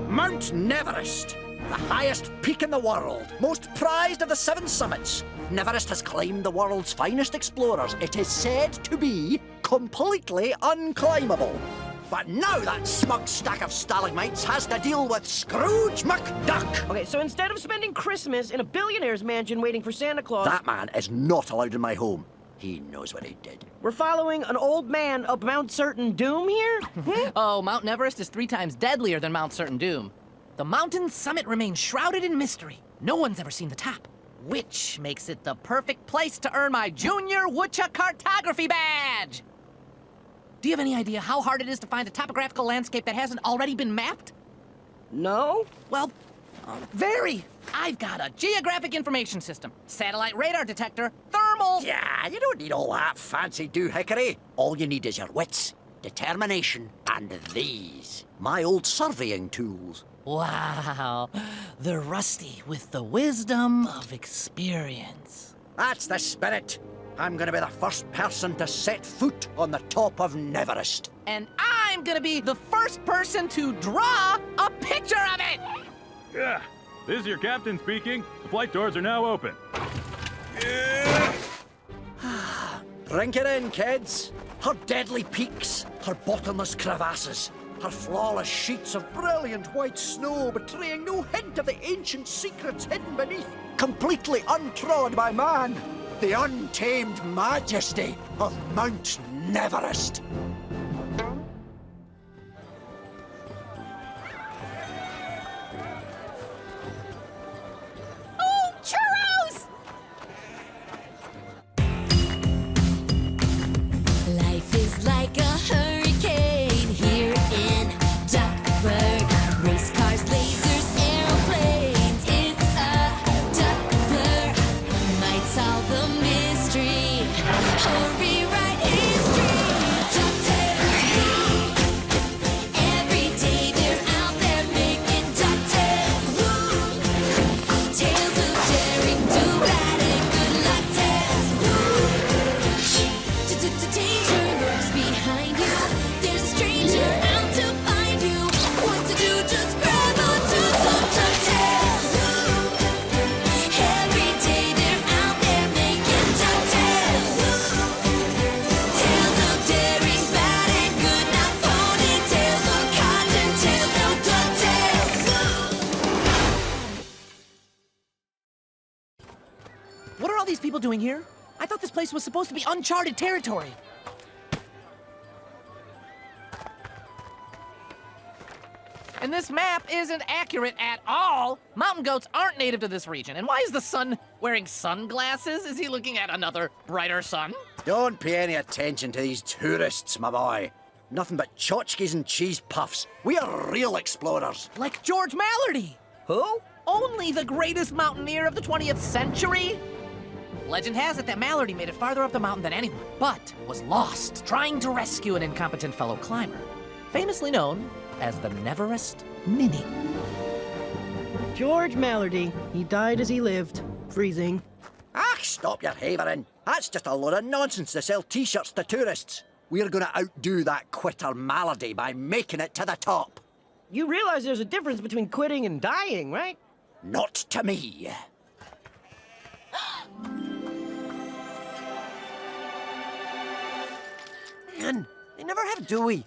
Mount Neverest, the highest peak in the world, most prized of the 7 summits. Neverest has claimed the world's finest explorers. It is said to be completely unclimbable. But now that smug stack of stalagmites has to deal with Scrooge McDuck. Okay, so instead of spending Christmas in a billionaire's mansion waiting for Santa Claus... That man is not allowed in my home. He knows what he did. We're following an old man up Mount Certain Doom here? Oh, Mount Neverest is 3 times deadlier than Mount Certain Doom. The mountain's summit remains shrouded in mystery. No one's ever seen the top, which makes it the perfect place to earn my Junior Woodchuck Cartography Badge! Do you have any idea how hard it is to find a topographical landscape that hasn't already been mapped? No? Well, very. I've got a geographic information system, satellite radar detector, thermal... Yeah, you don't need all that fancy doohickery. All you need is your wits, determination, and these. My old surveying tools. Wow, they're rusty with the wisdom of experience. That's the spirit. I'm gonna be the first person to set foot on the top of Neverest. And I'm gonna be the first person to draw a picture of it! Yeah, this is your captain speaking. The flight doors are now open. Drink it in, kids. Her deadly peaks, her bottomless crevasses, her flawless sheets of brilliant white snow betraying no hint of the ancient secrets hidden beneath, completely untrod by man. The untamed majesty of Mount Neverest. Oh, churros! Life is like a hurricane here in Duckburg. Race cars, lasers, aeroplanes. It's a Duckburg. Might solve the mystery or rewrite history. DuckTales. Every day they're out there making DuckTales. Tales of daring, do bad and good luck tales. Danger lurks behind you. There's a stranger out to find you. What to do? Just grab onto some DuckTales. Every day they're out there making DuckTales. Tales of daring, bad and good, not phony tales or cotton tales, no DuckTales. What are all these people doing here? I thought this place was supposed to be uncharted territory. And this map isn't accurate at all. Mountain goats aren't native to this region. And why is the sun wearing sunglasses? Is he looking at another brighter sun? Don't pay any attention to these tourists, my boy. Nothing but tchotchkes and cheese puffs. We are real explorers. Like George Mallardy. Who? Only the greatest mountaineer of the 20th century. Legend has it that Mallardy made it farther up the mountain than anyone, but was lost trying to rescue an incompetent fellow climber, famously known as the Neverest Mini. George Mallardy. He died as he lived. Freezing. Ah, stop your havering. That's just a load of nonsense to sell t-shirts to tourists. We're gonna outdo that quitter Mallardy by making it to the top. You realize there's a difference between quitting and dying, right? Not to me. Man, they never have Dewey.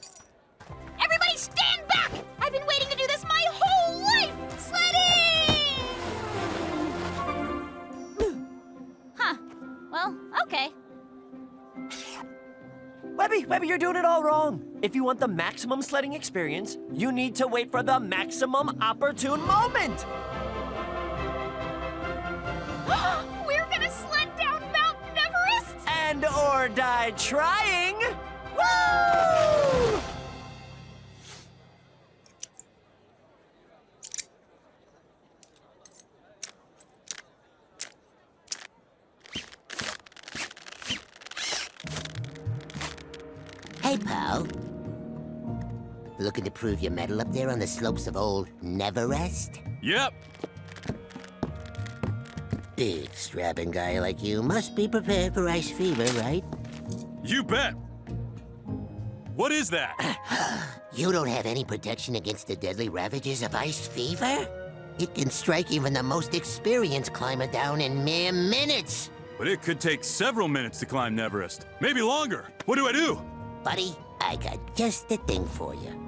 Everybody stand back! I've been waiting to do this my whole life! Sledding! Huh. Well, okay. Webby, you're doing it all wrong. If you want the maximum sledding experience, you need to wait for the maximum opportune moment. We're gonna sled down Mount Neverest! And or die trying. Woo! Hey, pal. Looking to prove your mettle up there on the slopes of old Neverest? Yep. Big, strapping guy like you must be prepared for ice fever, right? You bet. What is that? You don't have any protection against the deadly ravages of ice fever? It can strike even the most experienced climber down in mere minutes. But it could take several minutes to climb Neverest. Maybe longer. What do I do? Buddy, I got just the thing for you.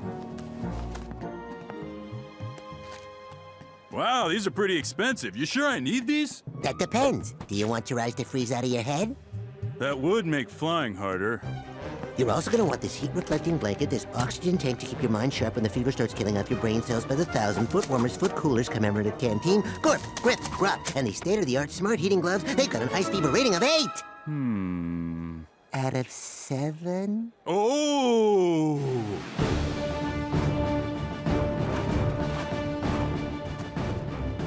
Wow, these are pretty expensive. You sure I need these? That depends. Do you want your eyes to freeze out of your head? That would make flying harder. You're also going to want this heat-reflecting blanket, this oxygen tank to keep your mind sharp when the fever starts killing off your brain cells by the thousand, foot warmers, foot coolers, commemorative canteen, gorp, grip, grub, and these state-of-the-art smart heating gloves. They've got an ice fever rating of 8! Out of 7? Oh!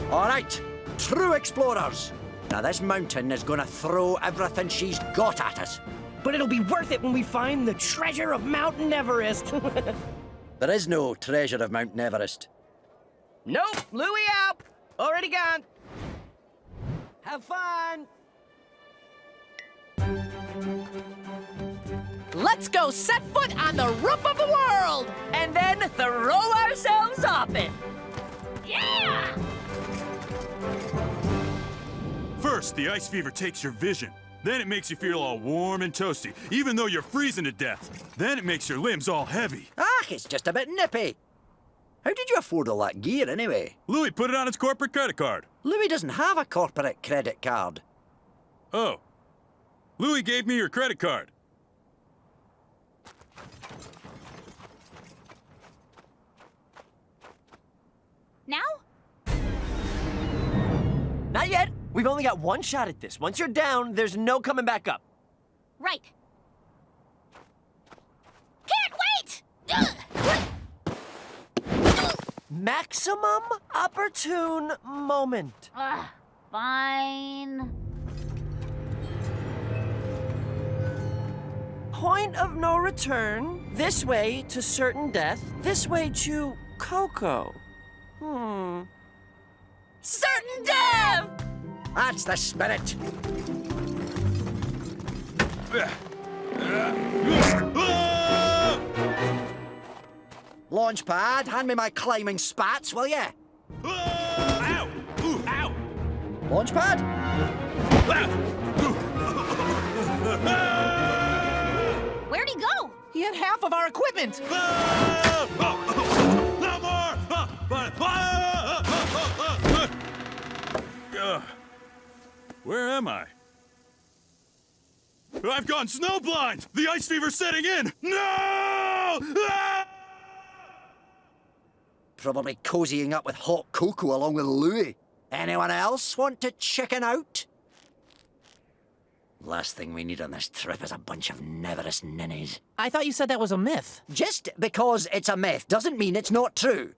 All right, true explorers. Now this mountain is gonna throw everything she's got at us. But it'll be worth it when we find the treasure of Mount Neverest. There is no treasure of Mount Neverest. Nope, Louie out. Already gone. Have fun. Let's go set foot on the roof of the world! And then throw ourselves off it. Yeah! First, the ice fever takes your vision. Then it makes you feel all warm and toasty, even though you're freezing to death. Then it makes your limbs all heavy. Ah, it's just a bit nippy. How did you afford all that gear anyway? Louie put it on his corporate credit card. Louis doesn't have a corporate credit card. Oh. Louie gave me your credit card. Now? Not yet. We've only got one shot at this. Once you're down, there's no coming back up. Right. Can't wait! Maximum opportune moment. Fine. Point of no return. This way to certain death. This way to Coco. Certain death! That's the spirit. Launchpad, hand me my climbing spats, will ya? Ow! Ooh, ow! Launchpad? Where'd he go? He had half of our equipment! No more! Where am I? I've gone snowblind! The ice fever's setting in! No! Ah! Probably cozying up with hot cocoa along with Louis. Anyone else want to chicken out? Last thing we need on this trip is a bunch of Neverest ninnies. I thought you said that was a myth. Just because it's a myth doesn't mean it's not true.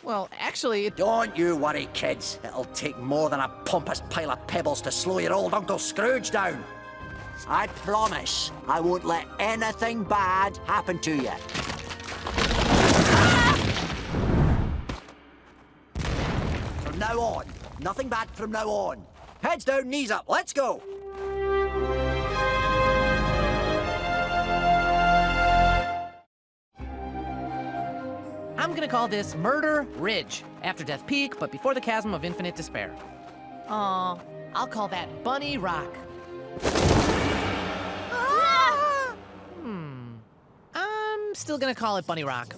Well, actually, Don't you worry, kids. It'll take more than a pompous pile of pebbles to slow your old Uncle Scrooge down. I promise I won't let anything bad happen to you. From now on, nothing bad from now on. Heads down, knees up, let's go. I'm gonna call this Murder Ridge. After Death Peak, but before the chasm of infinite despair. Aw, I'll call that Bunny Rock. I'm still gonna call it Bunny Rock.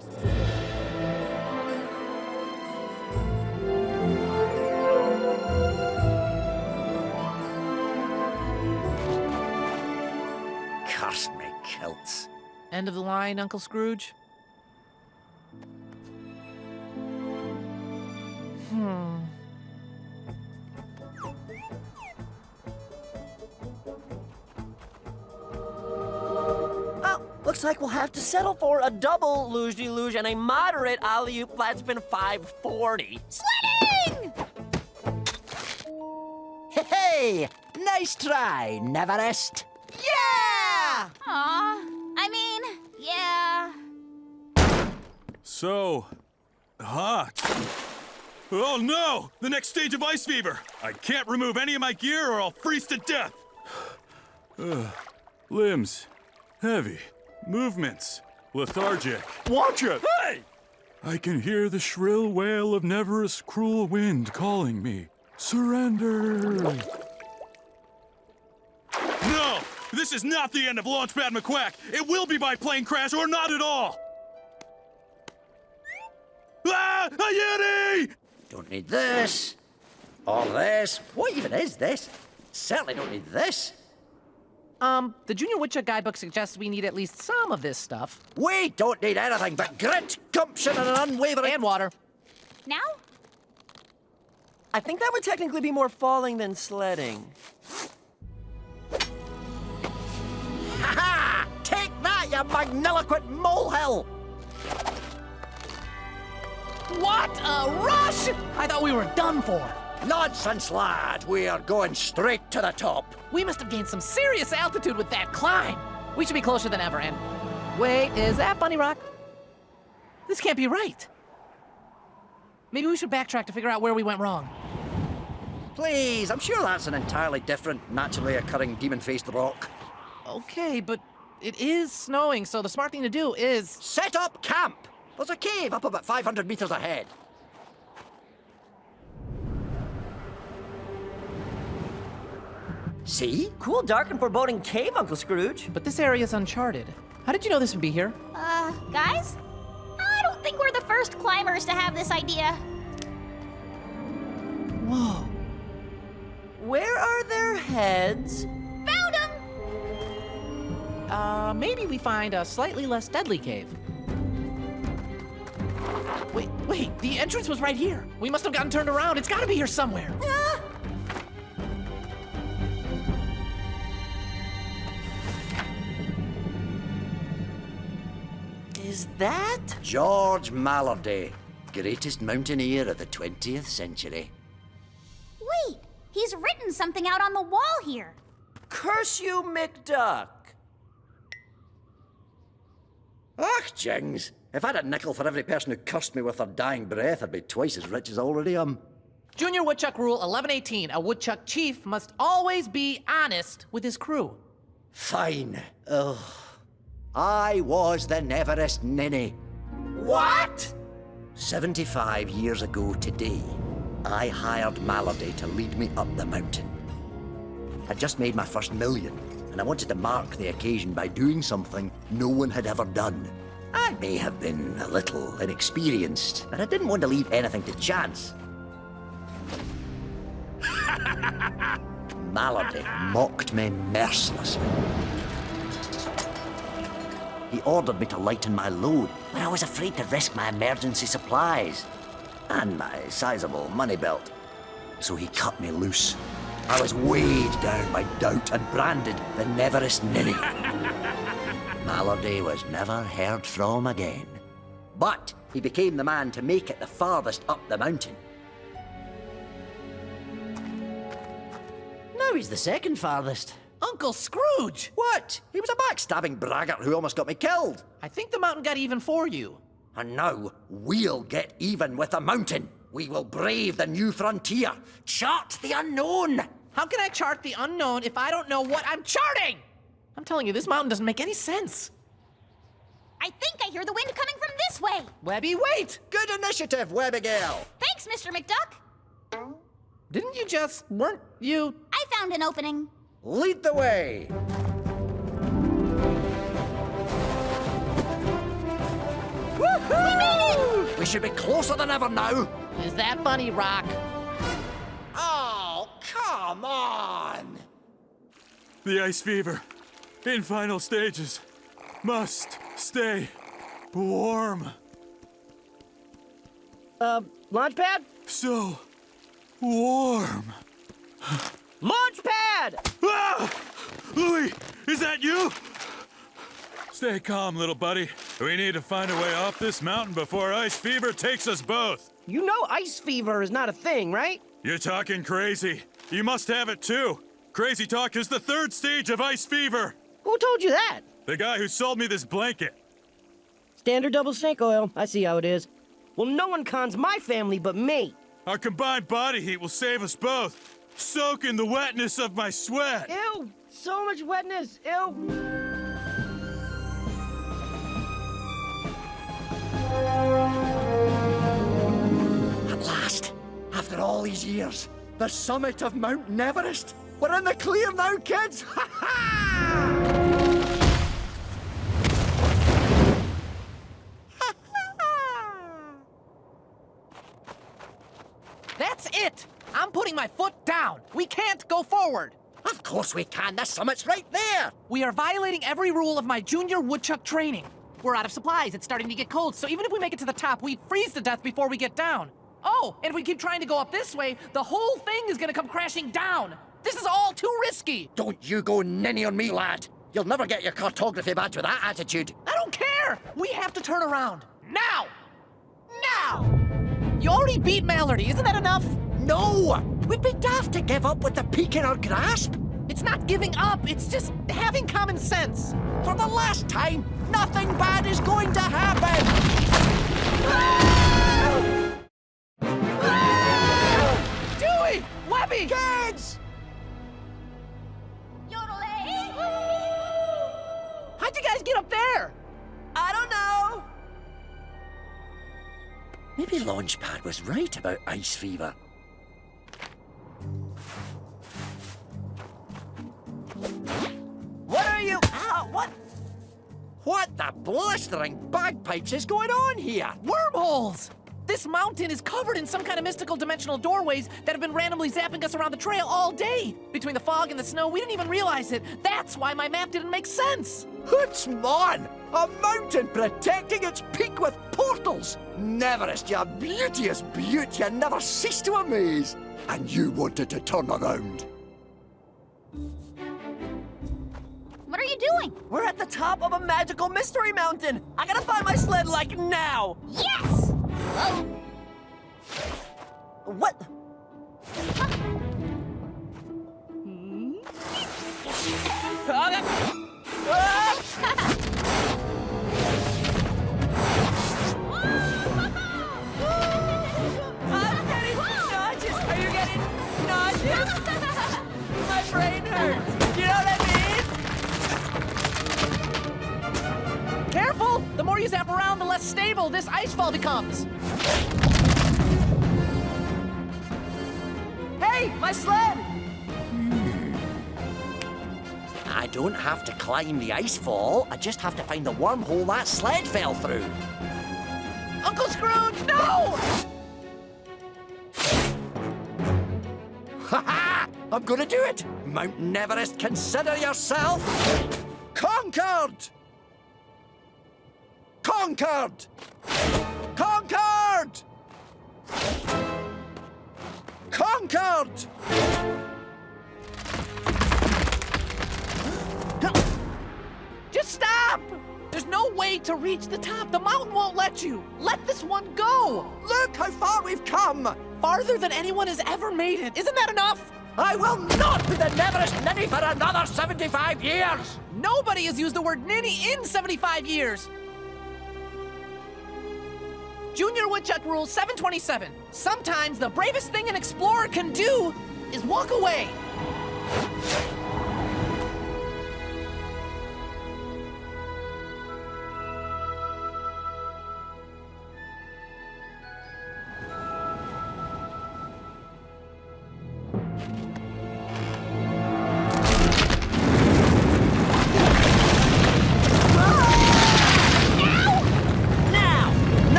Curse me, kilts. End of the line, Uncle Scrooge? Oh, looks like we'll have to settle for a double luge-de-luge and a moderate alley-oop flat spin 540. Sledding! Hey, nice try, Neverest. Yeah! Aw, I mean, yeah. So hot. Oh no! The next stage of ice fever! I can't remove any of my gear or I'll freeze to death! Limbs. Heavy. Movements. lethargic. Watch it! Hey! I can hear the shrill wail of Neverest's cruel wind calling me. Surrender! No! This is not the end of Launchpad McQuack! It will be by plane crash or not at all! Ah! A Yeti! Don't need this. Or this. What even is this? Certainly don't need this. The Junior Woodchuck guidebook suggests we need at least some of this stuff. We don't need anything but grit, gumption, and an unwavering... And water. Now? I think that would technically be more falling than sledding. Ha-ha! Take that, you magniloquent molehill! What a rush! I thought we were done for. Nonsense, lad. We are going straight to the top. We must have gained some serious altitude with that climb. We should be closer than ever, and... Wait, is that Bunny Rock? This can't be right. Maybe we should backtrack to figure out where we went wrong. Please, I'm sure that's an entirely different, naturally occurring demon-faced rock. Okay, but it is snowing, so the smart thing to do is... Set up camp! There's a cave up about 500 meters ahead. See? Cool, dark, and foreboding cave, Uncle Scrooge. But this area's uncharted. How did you know this would be here? Guys? I don't think we're the first climbers to have this idea. Whoa. Where are their heads? Found them! Maybe we find a slightly less deadly cave. Wait, the entrance was right here. We must have gotten turned around. It's gotta be here somewhere. Is that? George Mallardy, greatest mountaineer of the 20th century. Wait, he's written something out on the wall here. Curse you, McDuck. Ach, jings. If I had a nickel for every person who cursed me with their dying breath, I'd be twice as rich as I already am. Junior Woodchuck Rule 1118. A woodchuck chief must always be honest with his crew. Fine. Ugh. I was the Neverest ninny. What? 75 years ago today, I hired Mallardy to lead me up the mountain. I'd just made my first million, and I wanted to mark the occasion by doing something no one had ever done. I may have been a little inexperienced, but I didn't want to leave anything to chance. Mallardy mocked me mercilessly. He ordered me to lighten my load when I was afraid to risk my emergency supplies and my sizable money belt. So he cut me loose. I was weighed down by doubt and branded the Neverest ninny. Mallardy was never heard from again. But he became the man to make it the farthest up the mountain. Now he's the second farthest. Uncle Scrooge! What? He was a backstabbing braggart who almost got me killed. I think the mountain got even for you. And now we'll get even with the mountain. We will brave the new frontier, chart the unknown. How can I chart the unknown if I don't know what I'm charting? I'm telling you, this mountain doesn't make any sense. I think I hear the wind coming from this way. Webby, wait! Good initiative, Webby girl. Thanks, Mr. McDuck. Didn't you weren't you? I found an opening. Lead the way. We made it! We should be closer than ever now. Is that Bunny Rock? Oh, come on. The ice fever, in final stages, must stay warm. Launchpad? So warm. Launchpad! Ah! Louie, is that you? Stay calm, little buddy. We need to find a way off this mountain before ice fever takes us both. You know ice fever is not a thing, right? You're talking crazy. You must have it too. Crazy talk is the third stage of ice fever. Who told you that? The guy who sold me this blanket. Standard double snake oil. I see how it is. Well, no one cons my family but me. Our combined body heat will save us both. Soak in the wetness of my sweat. Ew! So much wetness. Ew! years. The summit of Mount Neverest. We're in the clear now, kids! Ha ha! That's it! I'm putting my foot down. We can't go forward. Of course we can. The summit's right there. We are violating every rule of my junior woodchuck training. We're out of supplies. It's starting to get cold, so even if we make it to the top, we'd freeze to death before we get down. Oh, and if we keep trying to go up this way, the whole thing is gonna come crashing down. This is all too risky. Don't you go ninny on me, lad. You'll never get your cartography badge with that attitude. I don't care. We have to turn around. Now! Now! You already beat Mallardy. Isn't that enough? No! We'd be daft to give up with the peak in our grasp. It's not giving up. It's just having common sense. For the last time, nothing bad is going to happen. Dewey! Webby! Kids! How'd you guys get up there? I don't know. Maybe Launchpad was right about ice fever. What are you? What? What the blistering bagpipes is going on here? Wormholes! This mountain is covered in some kind of mystical dimensional doorways that have been randomly zapping us around the trail all day. Between the fog and the snow, we didn't even realize it. That's why my map didn't make sense. Hoots, man! A mountain protecting its peak with portals! Neverest, you beauteous beaut, you never cease to amaze! And you wanted to turn around. What are you doing? We're at the top of a magical mystery mountain. I gotta find my sled like now. Yes! What? I'm getting nauseous. Are you getting nauseous? My brain hurts. You know what I mean? Careful! The more you zap around, the less stable this icefall becomes. Hey, my sled! I don't have to climb the icefall, I just have to find the wormhole that sled fell through. Uncle Scrooge, no! Ha ha! I'm gonna do it! Mount Neverest, consider yourself conquered! Conquered! Conquered! Conquered! Just stop! There's no way to reach the top. The mountain won't let you. Let this one go. Look how far we've come! Farther than anyone has ever made it. Isn't that enough? I will not be the Neverest ninny for another 75 years! Nobody has used the word ninny in 75 years. Junior Woodchuck Rule 727. Sometimes the bravest thing an explorer can do is walk away.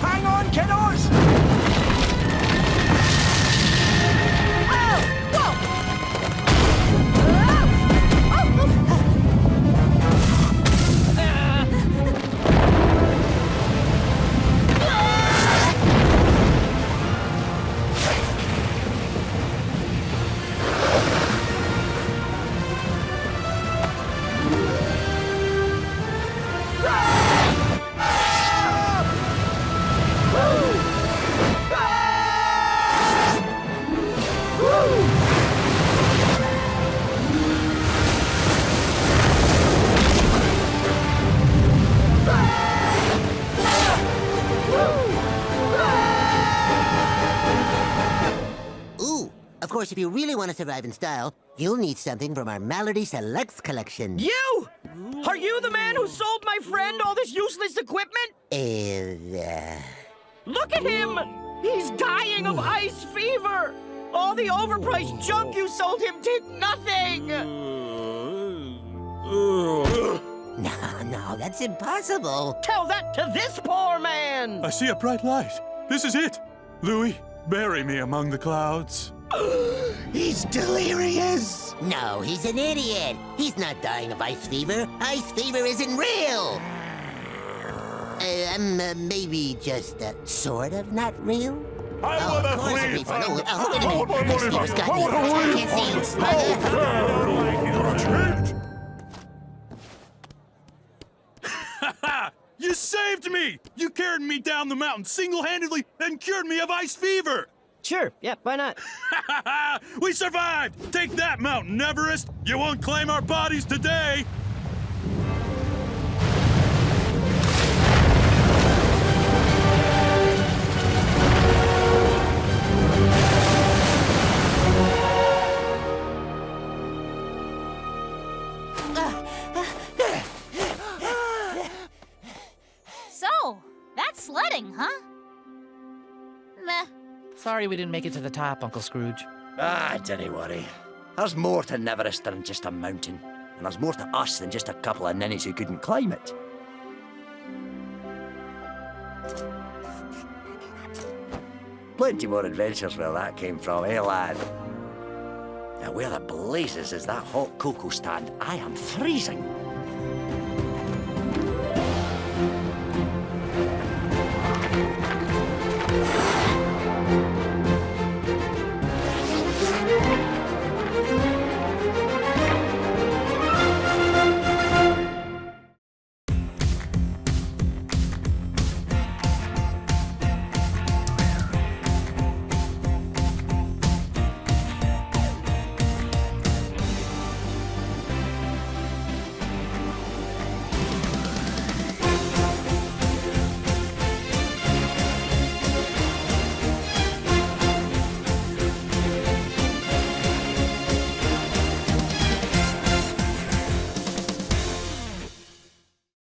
Hang on, kiddos! Ooh, of course, if you really want to survive in style, you'll need something from our Mallardy Selects collection. You! Are you the man who sold my friend all this useless equipment? Look at him! He's dying of ice fever! All the overpriced junk you sold him did nothing! No, that's impossible. Tell that to this poor man! I see a bright light. This is it. Louie, bury me among the clouds. He's delirious. No, he's an idiot. He's not dying of ice fever. Ice fever isn't real. Maybe just sort of not real? Of course it'd be fun. Wait a minute. Ice fever's got me. I can't see you. You saved me! You carried me down the mountain single-handedly and cured me of ice fever! Sure, yeah, why not? We survived! Take that, Mountain Neverest! You won't claim our bodies today! So, that's sledding, huh? Meh. Sorry we didn't make it to the top, Uncle Scrooge. Don't worry. There's more to Neverest than just a mountain. And there's more to us than just a couple of ninnies who couldn't climb it. Plenty more adventures where that came from, eh, lad? Now, where the blazes is that hot cocoa stand? I am freezing.